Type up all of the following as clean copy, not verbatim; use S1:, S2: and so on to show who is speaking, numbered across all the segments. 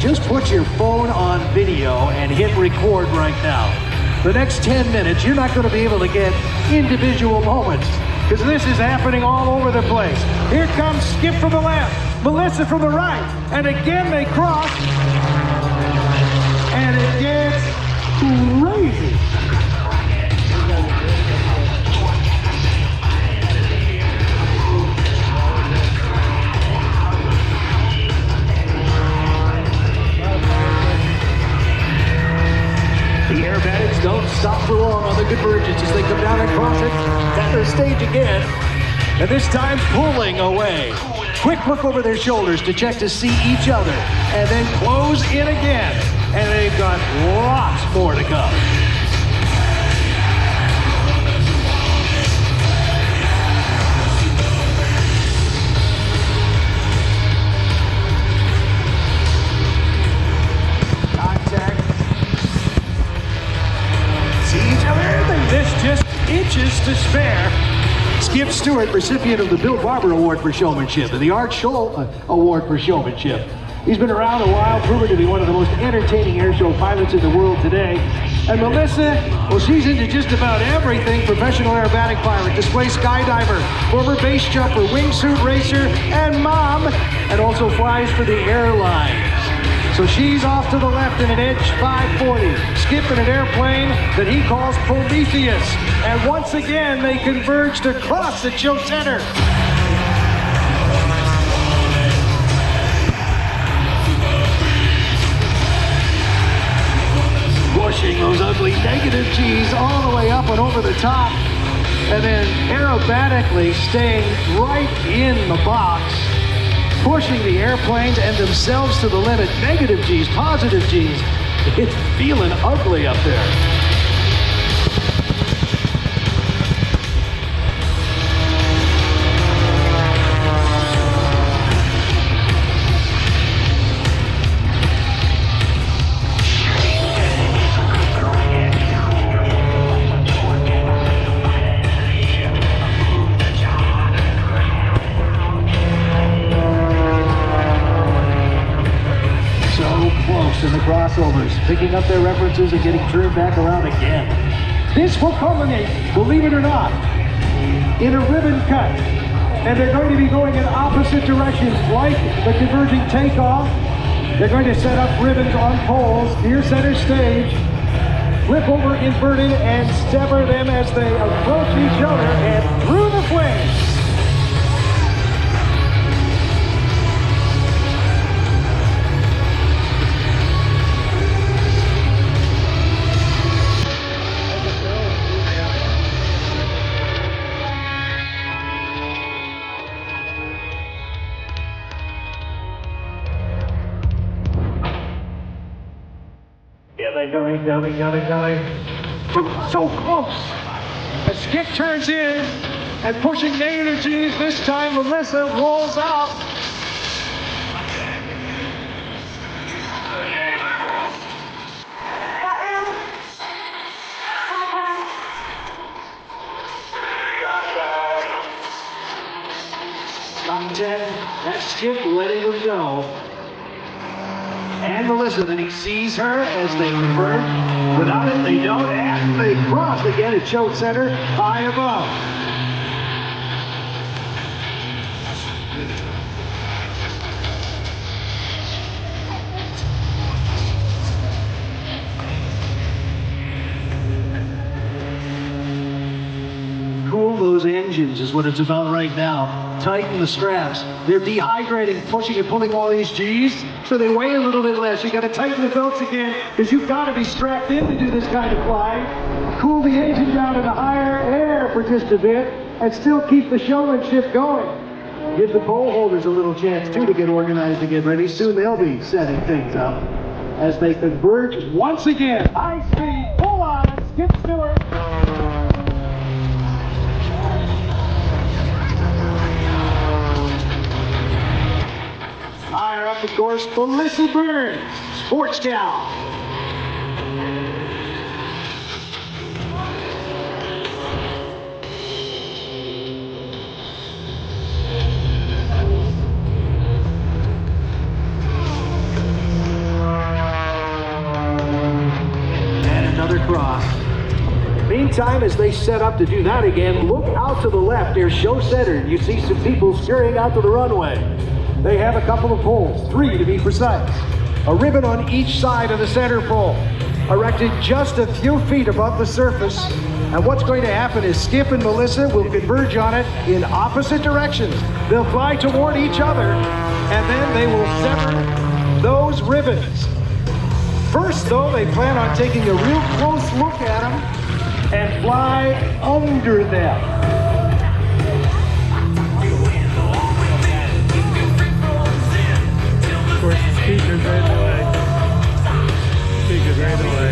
S1: just put your phone on video and hit record right now. The next 10 minutes, you're not going to be able to get individual moments because this is happening all over the place. Here comes Skip from the left, Melissa from the right, and again they cross, and it gets crazy. The Aerobatics don't stop for long on the convergence as they come down and cross it. Center stage again, and this time pulling away. Quick look over their shoulders to check to see each other, and then close in again. And they've got lots more to come. This just inches to spare. Skip Stewart, recipient of the Bill Barber Award for Showmanship and the Art Scholl Award for Showmanship. He's been around a while, proven to be one of the most entertaining airshow pilots in the world today. And Melissa, well, she's into just about everything. Professional aerobatic pilot, display skydiver, former base jumper, wingsuit racer, and mom, and also flies for the airlines. So she's off to the left in an Edge 540, Skip in an airplane that he calls Prometheus. And once again, they converge to cross at show center. Pushing those ugly negative G's all the way up and over the top. And then aerobatically staying right in the box, pushing the airplanes and themselves to the limit. Negative G's, positive G's. It's feeling ugly up there. In the crossovers, picking up their references and getting turned back around again. This will culminate, believe it or not, in a ribbon cut. And they're going to be going in opposite directions, like the converging takeoff. They're going to set up ribbons on poles near center stage, flip over inverted, and sever them as they approach each other and through the flames. Going. So close. As Skip turns in and pushing negative G's, this time Melissa rolls out. On 10, that's Skip letting them know. And Melissa, then he sees her as they converge. Without it, they don't, and they cross again at show center, high above. Cool those engines is what it's about right now. Tighten the straps. They're dehydrating, pushing and pulling all these G's, so they weigh a little bit less. You got to tighten the belts again, because you've got to be strapped in to do this kind of flying. Cool the engine down in the higher air for just a bit, and still keep the showmanship going. Give the pole holders a little chance too to get organized and get ready. Soon they'll be setting things up as they converge once again. High speed, pull on, Skip Stewart. Higher up, of course, Melissa Burns, sports gal. meantime, as they set up to do that again, look out to the left. There's show center. You see some people scurrying out to the runway. They have a couple of poles, 3 to be precise. A ribbon on each side of the center pole, erected just a few feet above the surface. And what's going to happen is Skip and Melissa will converge on it in opposite directions. They'll fly toward each other, and then they will sever those ribbons. First, though, they plan on taking a real close look at them and fly under them.
S2: Of course, the speaker's right away. Speaker's right away.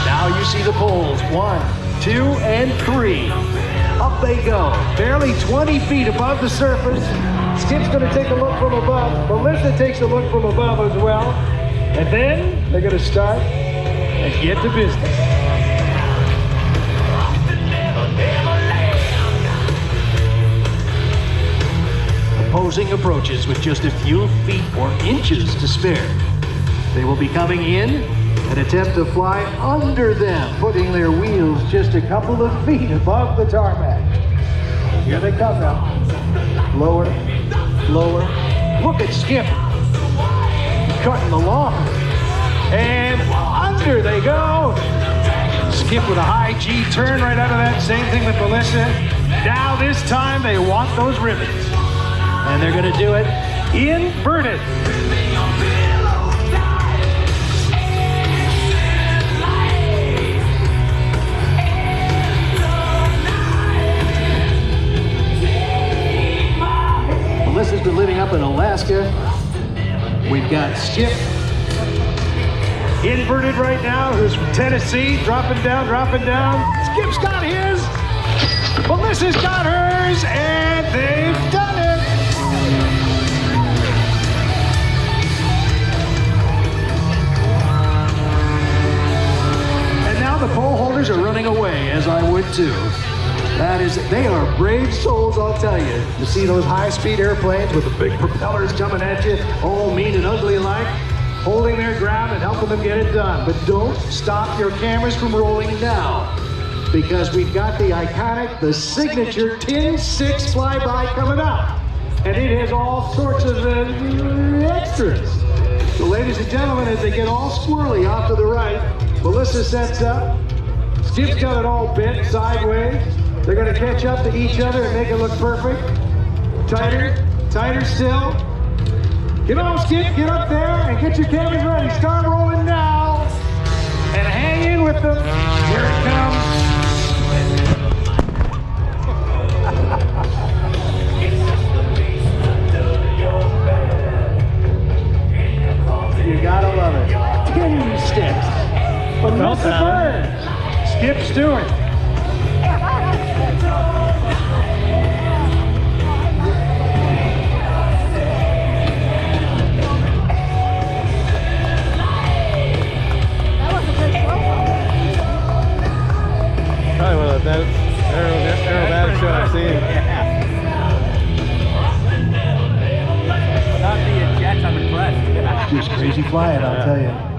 S1: Now you see the poles, 1, 2, and 3. Up they go, barely 20 feet above the surface. Skip's gonna take a look from above. Melissa takes a look from above as well. And then they're gonna start and get to business. Opposing approaches with just a few feet or inches to spare. They will be coming in and attempt to fly under them, putting their wheels just a couple of feet above the tarmac. Here they come now. Lower, lower. Look at Skip. Cutting the lawn. And under they go. Skip with a high G turn right out of that. Same thing with Melissa. Now this time they want those ribbons. And they're gonna do it inverted. Melissa's been living up in Alaska. We've got Skip inverted right now, who's from Tennessee, dropping down, dropping down. Skip's got his, Melissa's got hers, and they've done it. And now the pole holders are running away, as I would too. They are brave souls, I'll tell you. To see those high-speed airplanes with the big propellers coming at you, all mean and ugly alike, holding their ground and helping them get it done. But don't stop your cameras from rolling now, because we've got the iconic, the signature Tin 6 flyby coming up. And it has all sorts of extras. So ladies and gentlemen, as they get all squirrely off to the right, Melissa sets up. Skip's got it all bent sideways. They're gonna catch up to each other and make it look perfect. Tighter, tighter still. Get on, Skip, get up there and get your cameras ready. Start rolling now. And hang in with them. Here it comes. You gotta love it. 10 steps. Melissa Bird. Skip Stewart.
S2: Probably one of the best aerobatic show I've seen.
S3: Without the jets, I'm impressed.
S1: Just crazy flying, I'll tell you.